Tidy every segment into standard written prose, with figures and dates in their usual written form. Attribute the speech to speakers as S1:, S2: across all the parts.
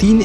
S1: 3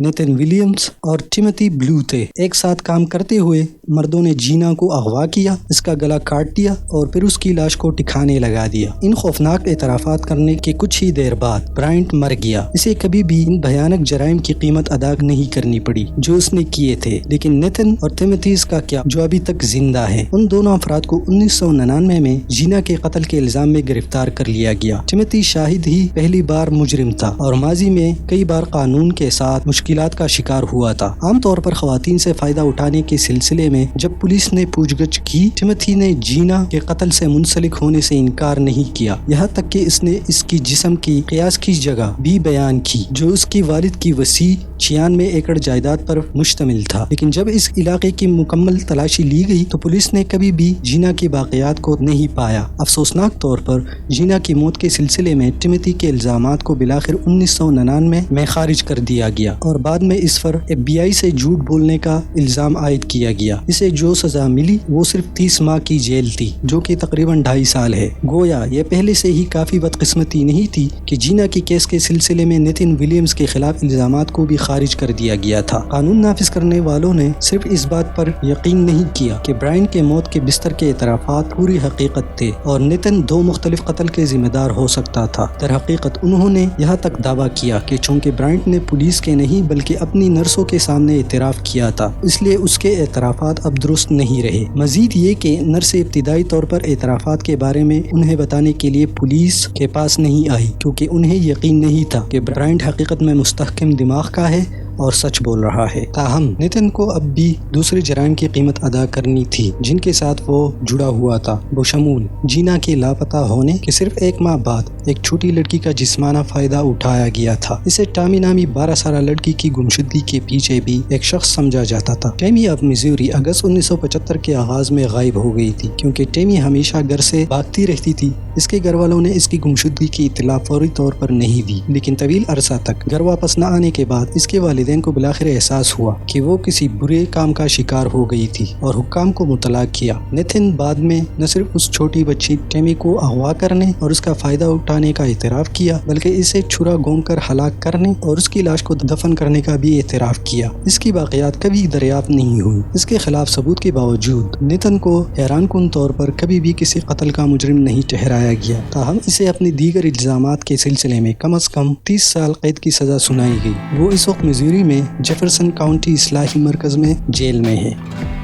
S1: Nitin Williams اور ٹیموتھی بلو تھے۔ ایک ساتھ کام کرتے ہوئے مردوں نے جینا کو اغوا کیا، اس کا گلا کاٹ دیا اور پھر اس کی لاش کو ٹھکانے لگا دیا۔ ان خوفناک اعترافات کرنے کے کچھ ہی دیر بعد برائنٹ مر گیا۔ اسے کبھی بھی ان بھیانک جرائم کی قیمت ادا نہیں کرنی پڑی جو اس نے کیے تھے، لیکن نیتن اور ٹیموتھی کا کیا جو ابھی تک زندہ ہے؟ ان دونوں افراد کو 1999 میں جینا کے قتل کے الزام میں گرفتار کر لیا گیا۔ ٹیموتھی شاہد ہی پہلی بار مجرم تھا اور ماضی میں کئی بار قانون کے ساتھ مشکلات کا شکار ہوا تھا۔ عام طور پر خواتین سے فائدہ اٹھانے کے سلسلے میں جب پولیس نے پوچھ گچھ کی، ٹیموتھی نے جینا کے قتل سے منسلک ہونے سے انکار نہیں کیا، یہاں تک کہ اس نے اس کی جسم کی قیاس کی جگہ بھی بیان کی جو اس کی والد کی وسیع 96 ایکڑ جائیداد پر مشتمل تھا۔ لیکن جب اس علاقے کی مکمل تلاشی لی گئی تو پولیس نے کبھی بھی جینا کے باقیات کو نہیں پایا۔ افسوسناک طور پر جینا کی موت کے سلسلے میں ٹیموتھی کے الزامات کو بالآخر 1999 میں خارج کر دیا گیا اور بعد میں اس پر FBI سے جھوٹ بولنے کا الزام عائد کیا گیا۔ اسے جو سزا ملی وہ صرف 30 ماہ کی جیل تھی، جو کہ تقریباً 2.5 سال ہے۔ گویا یہ پہلے سے ہی کافی بدقسمتی نہیں تھی کہ جینا کی کیس کے سلسلے میں نیتن ولیمز کے خلاف الزامات کو بھی خارج کر دیا گیا تھا۔ قانون نافذ کرنے والوں نے صرف اس بات پر یقین نہیں کیا کہ برائن کے موت کے بستر کے اعترافات پوری حقیقت تھے اور نیتن 2 مختلف قتل کے ذمہ دار ہو سکتا تھا۔ در حقیقت انہوں نے یہاں تک دعویٰ کیا کہ چونکہ برائنٹ نے پولیس کے نہیں بلکہ اپنی نرسوں کے سامنے اعتراف کیا تھا، اس لیے اس کے اعترافات اب درست نہیں رہے۔ مزید یہ کہ نرسیں ابتدائی طور پر اعترافات کے بارے میں انہیں بتانے کے لیے پولیس کے پاس نہیں آئی کیونکہ انہیں یقین نہیں تھا کہ برائنٹ حقیقت میں مستحکم دماغ کا ہے اور سچ بول رہا ہے۔ تاہم نیتن کو اب بھی دوسرے جرائم کی قیمت ادا کرنی تھی جن کے ساتھ وہ جڑا ہوا تھا، بشمول جینا کے لاپتہ ہونے کے صرف 1 ماہ بعد ایک چھوٹی لڑکی کا جسمانہ فائدہ اٹھایا گیا تھا۔ اسے ٹامی نامی 12 سالہ لڑکی کی گمشدگی کے پیچھے بھی ایک شخص سمجھا جاتا تھا۔ ٹیمی اب میزوری اگست 1975 کے آغاز میں غائب ہو گئی تھی کیونکہ ٹیمی ہمیشہ گھر سے بھاگتی رہتی تھی۔ اس کے گھر والوں نے اس کی گمشدگی کی اطلاع فوری طور پر نہیں دی، لیکن طویل عرصہ تک گھر واپس نہ آنے کے بعد اس کے والدین کو بالآخر احساس ہوا کہ وہ کسی برے کام کا شکار ہو گئی تھی اور حکام کو مطلع کیا۔ نیتن بعد میں نہ صرف اس چھوٹی بچی ٹیمی کو اغوا کرنے اور اس کا فائدہ اٹھانے کا اعتراف کیا بلکہ اسے چھرا گھونم کر ہلاک کرنے اور اس کی لاش کو دفن کرنے کا بھی اعتراف کیا۔ اس کی باقیات کبھی دریافت نہیں ہوئی۔ اس کے خلاف ثبوت کے باوجود نیتن کو حیران کن طور پر کبھی بھی کسی قتل کا مجرم نہیں ٹھہرایا گیا۔ تاہم اسے اپنی دیگر الزامات کے سلسلے میں کم از کم 30 سال قید کی سزا سنائی گئی۔ وہ اس وقت میزوری میں جیفرسن کاؤنٹی اصلاحی مرکز میں جیل میں ہے۔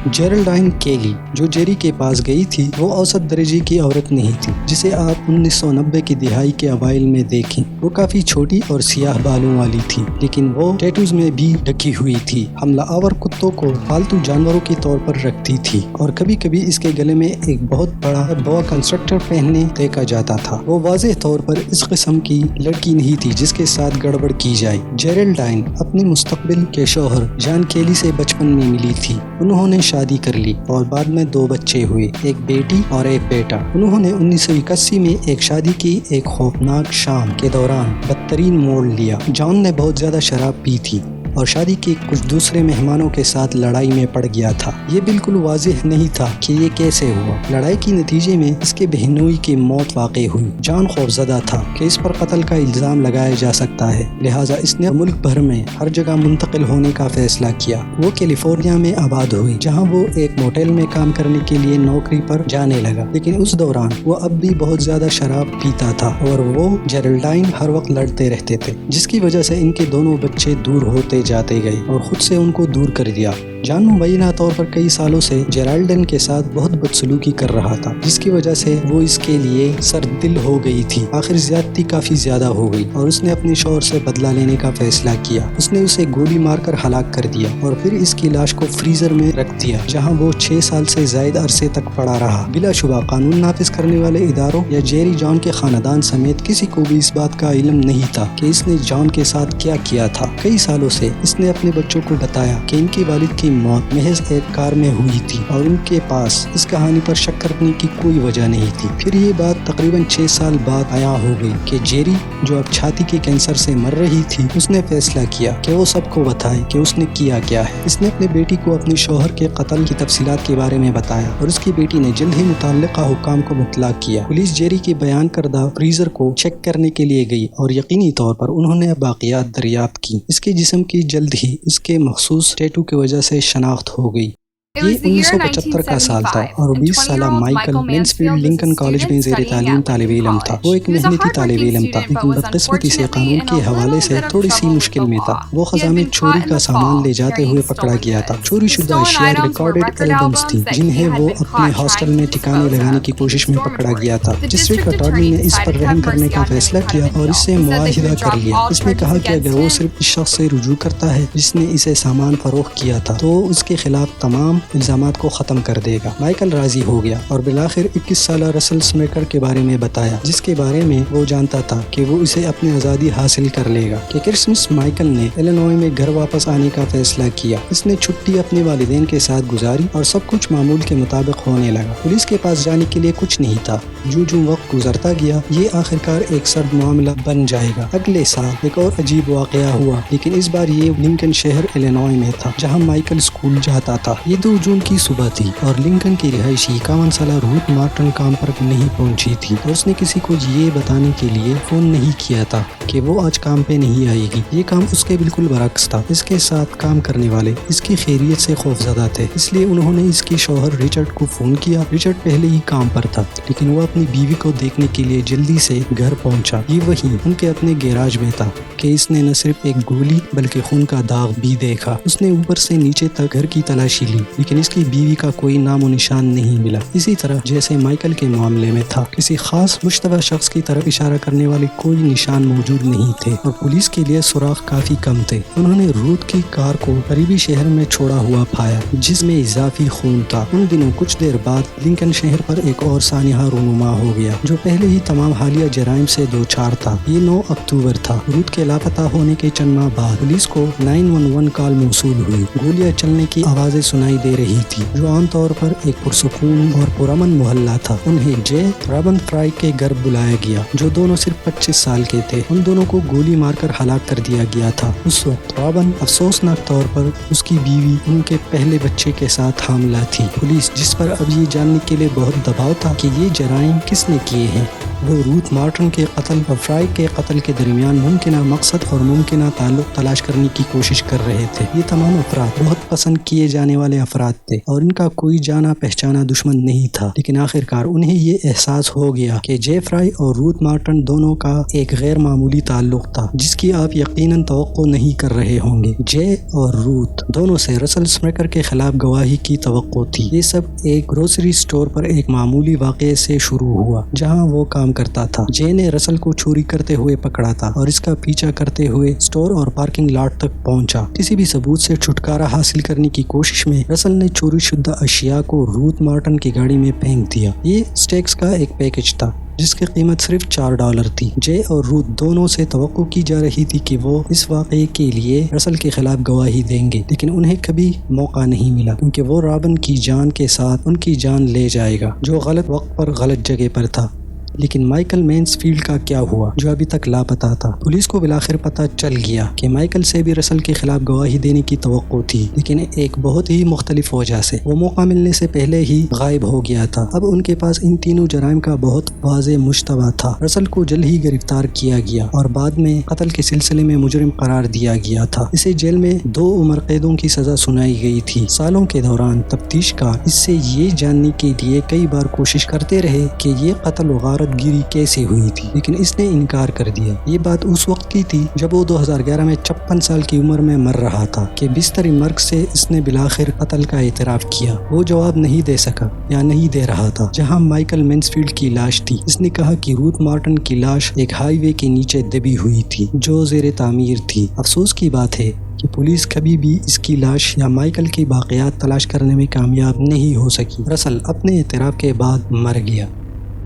S1: جیرلڈائن کیلی جو جیری کے پاس گئی تھی وہ اوسط درجے کی عورت نہیں تھی جسے آپ 1990 کی دہائی کے اوائل میں دیکھیں۔ وہ کافی چھوٹی اور سیاہ بالوں والی تھی لیکن وہ ٹیٹوز میں بھی ڈھکی ہوئی تھی۔ حملہ آور کتوں کو پالتو جانوروں کے طور پر رکھتی تھی اور کبھی کبھی اس کے گلے میں ایک بہت بڑا بوا کنسٹرکٹر پہننے دیکھا جاتا تھا۔ وہ واضح طور پر اس قسم کی لڑکی نہیں تھی جس کے ساتھ گڑبڑ کی جائے۔ جیرلڈائن اپنے مستقبل کے شوہر جان کیلی سے بچپن میں ملی تھی۔ انہوں نے شادی کر لی اور بعد میں 2 بچے ہوئے، ایک بیٹی اور ایک بیٹا۔ انہوں نے 1981 میں ایک شادی کی ایک خوفناک شام کے دوران بدترین موڑ لیا۔ جان نے بہت زیادہ شراب پی تھی اور شادی کے کچھ دوسرے مہمانوں کے ساتھ لڑائی میں پڑ گیا تھا۔ یہ بالکل واضح نہیں تھا کہ یہ کیسے ہوا۔ لڑائی کے نتیجے میں اس کے بہنوئی کی موت واقع ہوئی۔ جان خوفزدہ تھا کہ اس پر قتل کا الزام لگایا جا سکتا ہے، لہٰذا اس نے ملک بھر میں ہر جگہ منتقل ہونے کا فیصلہ کیا۔ وہ کیلیفورنیا میں آباد ہوئی جہاں وہ ایک موٹل میں کام کرنے کے لیے نوکری پر جانے لگا، لیکن اس دوران وہ اب بھی بہت زیادہ شراب پیتا تھا اور وہ جیرلڈائن ہر وقت لڑتے رہتے تھے جس کی وجہ سے ان کے دونوں بچے دور ہوتے جاتے گئے اور خود سے ان کو دور کر دیا۔ جان مبینہ طور پر کئی سالوں سے جیرالڈن کے ساتھ بہت بدسلوکی کر رہا تھا جس کی وجہ سے وہ اس کے لیے سرد دل ہو گئی تھی۔ آخر زیادتی کافی زیادہ ہو گئی اور اس نے اپنے شوہر سے بدلہ لینے کا فیصلہ کیا۔ اس نے اسے گولی مار کر ہلاک کر دیا اور پھر اس کی لاش کو فریزر میں رکھ دیا جہاں وہ 6 سال سے زائد عرصے تک پڑا رہا۔ بلا شبہ قانون نافذ کرنے والے اداروں یا جیری جان کے خاندان سمیت کسی کو بھی اس بات کا علم نہیں تھا کہ اس نے جان کے ساتھ کیا کیا تھا۔ کئی سالوں سے اس نے اپنے بچوں کو بتایا کہ ان کے والد کی موت محض ایک کار میں ہوئی تھی اور ان کے پاس اس کہانی پر شک کرنے کی کوئی وجہ نہیں تھی۔ پھر یہ بات تقریباً 6 سال بعد عیاں ہو گئی کہ جیری جو اب چھاتی کے کینسر سے مر رہی تھی، اس نے فیصلہ کیا کہ وہ سب کو بتائے کہ اس نے کیا کیا ہے۔ اس نے اپنے بیٹی کو اپنے شوہر کے قتل کی تفصیلات کے بارے میں بتایا اور اس کی بیٹی نے جلد ہی متعلقہ حکام کو مطلع کیا۔ پولیس جیری کے بیان کردہ فریزر کو چیک کرنے کے لیے گئی اور یقینی طور پر انہوں نے باقیات دریافت کی۔ اس کے جسم کی جلد ہی اس کے مخصوص ٹیٹو کی وجہ سے شناخت ہو گئی۔ یہ 1975 کا سال تھا اور 20 سالہ مائیکل مینسفیلڈ لنکن کالج میں زیر تعلیم طالب علم تھا۔ وہ ایک محنتی طالب علم تھا لیکن بدقسمتی سے قانون کے حوالے سے تھوڑی سی مشکل میں تھا۔ وہ خزاں میں چوری کا سامان لے جاتے ہوئے پکڑا گیا تھا۔ چوری شدہ اشیاء ریکارڈڈ البمز تھیں جنہیں وہ اپنے ہاسٹل میں ٹھکانے لگانے کی کوشش میں پکڑا گیا تھا۔ ڈسٹرکٹ اٹارنی نے اس پر رحم کرنے کا فیصلہ کیا اور اس سے معاہدہ کر لیا۔ اس نے کہا کہ اگر وہ صرف اس شخص سے رجوع کرتا ہے جس نے اسے سامان فروخت کیا تھا تو اس کے خلاف تمام الزامات کو ختم کر دے گا۔ مائیکل راضی ہو گیا اور بالآخر 21 سالہ رسل سمیکر کے بارے میں بتایا جس کے بارے میں وہ جانتا تھا کہ وہ اسے اپنی آزادی حاصل کر لے گا۔ کہ کرسمس مائیکل نے ایلینوائے میں گھر واپس آنے کا فیصلہ کیا۔ اس نے چھٹی اپنے والدین کے ساتھ گزاری اور سب کچھ معمول کے مطابق ہونے لگا۔ پولیس کے پاس جانے کے لیے کچھ نہیں تھا۔ جو وقت گزرتا گیا یہ آخرکار ایک سرد معاملہ بن جائے گا۔ اگلے سال ایک اور عجیب واقعہ ہوا لیکن اس بار یہ لنکن شہر ایلینوائے میں تھا جہاں مائیکل اسکول جاتا تھا۔ یہ 2 جون کی صبح تھی اور لنکن کی رہائشی 51 سالہ روت مارٹن کام پر نہیں پہنچی تھی اور اس نے کسی کو یہ بتانے کے لیے فون نہیں کیا تھا کہ وہ آج کام پہ نہیں آئے گی۔ یہ کام اس کے بالکل برعکس تھا۔ اس کے ساتھ کام کرنے والے اس کی خیریت سے خوفزدہ تھے، اس لیے انہوں نے اس کے شوہر ریچرڈ کو فون کیا۔ ریچرڈ پہلے ہی کام پر تھا لیکن وہ اپنی بیوی کو دیکھنے کے لیے جلدی سے گھر پہنچا۔ یہ وہی ان کے اپنے گیراج میں تھا کہ اس نے نہ صرف ایک گولی بلکہ خون کا داغ بھی دیکھا۔ اس نے اوپر سے نیچے تک گھر کی تلاشی لی لیکن اس کی بیوی کا کوئی نام و نشان نہیں ملا، اسی طرح جیسے مائیکل کے معاملے میں تھا۔ کسی خاص مشتبہ شخص کی طرف اشارہ کرنے والے کوئی نشان موجود نہیں تھے اور پولیس کے لیے سراغ کافی کم تھے۔ انہوں نے روت کی کار کو قریبی شہر میں چھوڑا ہوا پایا جس میں اضافی خون تھا۔ ان دنوں کچھ دیر بعد لنکن شہر پر ایک اور سانحہ رونما ہو گیا جو پہلے ہی تمام حالیہ جرائم سے دوچار تھا۔ یہ 9 اکتوبر تھا۔ روت کے لاپتہ ہونے کے چند ماہ بعد پولیس کو 911 کال موصول ہوئی۔ گولیاں چلنے کی آوازیں سنائی دے رہی تھی جو عام طور پر ایک پرسکون اور پرامن محلہ تھا۔ انہیں جے رابن فرائی کے گھر بلایا گیا جو دونوں صرف 25 سال کے تھے۔ ان دونوں کو گولی مار کر ہلاک کر دیا گیا تھا۔ اس وقت رابن افسوسناک طور پر اس کی بیوی ان کے پہلے بچے کے ساتھ حاملہ تھی۔ پولیس جس پر اب یہ جاننے کے لیے بہت دباؤ تھا کہ یہ جرائم کس نے کیے ہیں، وہ روت مارٹن کے قتل اور فرائی کے قتل کے درمیان ممکنہ مقصد اور ممکنہ تعلق تلاش کرنے کی کوشش کر رہے تھے۔ یہ تمام افراد بہت پسند کیے جانے والے افراد تھے اور ان کا کوئی جانا پہچانا دشمن نہیں تھا، لیکن آخرکار انہیں یہ احساس ہو گیا کہ جے فرائی اور روت مارٹن دونوں کا ایک غیر معمولی تعلق تھا جس کی آپ یقیناً توقع نہیں کر رہے ہوں گے۔ جے اور روت دونوں سے رسل سمیکر کے خلاف گواہی کی توقع تھی۔ یہ سب ایک گروسری سٹور پر ایک معمولی واقعے سے شروع ہوا جہاں وہ کام کرتا تھا۔ جے نے رسل کو چوری کرتے ہوئے پکڑا تھا اور اس کا پیچھا کرتے ہوئے سٹور اور پارکنگ لاٹ تک پہنچا۔ کسی بھی ثبوت سے چھٹکارا حاصل کرنے کی کوشش میں رسل نے چوری شدہ اشیاء کو روت مارٹن کی گاڑی میں پھینک دیا۔ یہ سٹیکس کا ایک پیکج تھا جس کی قیمت صرف $4 تھی۔ جے اور روت دونوں سے توقع کی جا رہی تھی کہ وہ اس واقعے کے لیے رسل کے خلاف گواہی دیں گے لیکن انہیں کبھی موقع نہیں ملا کیونکہ وہ رابن کی جان کے ساتھ ان کی جان لے جائے گا جو غلط وقت پر غلط جگہ پر تھا۔ لیکن مائیکل مینسفیلڈ کا کیا ہوا جو ابھی تک لاپتہ تھا؟ پولیس کو بالآخر پتہ چل گیا کہ مائیکل سے بھی رسل کے خلاف گواہی دینے کی توقع تھی لیکن ایک بہت ہی مختلف وجہ سے وہ موقع ملنے سے پہلے ہی غائب ہو گیا تھا۔ اب ان کے پاس ان تینوں جرائم کا بہت واضح مشتبہ تھا۔ رسل کو جلد ہی گرفتار کیا گیا اور بعد میں قتل کے سلسلے میں مجرم قرار دیا گیا تھا۔ اسے جیل میں 2 عمر قیدوں کی سزا سنائی گئی تھی۔ سالوں کے دوران تفتیش کار اس سے یہ جاننے کے لیے کئی بار کوشش کرتے رہے کہ یہ قتل و غارت گیری کیسے ہوئی تھی لیکن اس نے انکار کر دیا۔ یہ بات اس وقت کی تھی جب وہ 2011 میں 56 سال کی عمر میں مر رہا تھا کہ بستر مرگ سے اس نے بالآخر قتل کا اعتراف کیا۔ وہ جواب نہیں دے سکا یا نہیں دے رہا تھا۔ جہاں مائیکل مینسفیلڈ کی لاش تھی اس نے کہا کہ روت مارٹن کی لاش ایک ہائی وے کے نیچے دبی ہوئی تھی جو زیر تعمیر تھی۔ افسوس کی بات ہے کہ پولیس کبھی بھی اس کی لاش یا مائیکل کے باقیات تلاش کرنے میں کامیاب نہیں ہو سکی۔ رسل اپنے اعتراف کے بعد مر گیا۔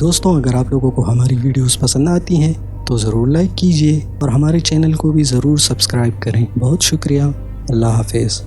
S1: دوستوں، اگر آپ لوگوں کو ہماری ویڈیوز پسند آتی ہیں تو ضرور لائک کیجیے اور ہمارے چینل کو بھی ضرور سبسکرائب کریں۔ بہت شکریہ۔ اللہ حافظ۔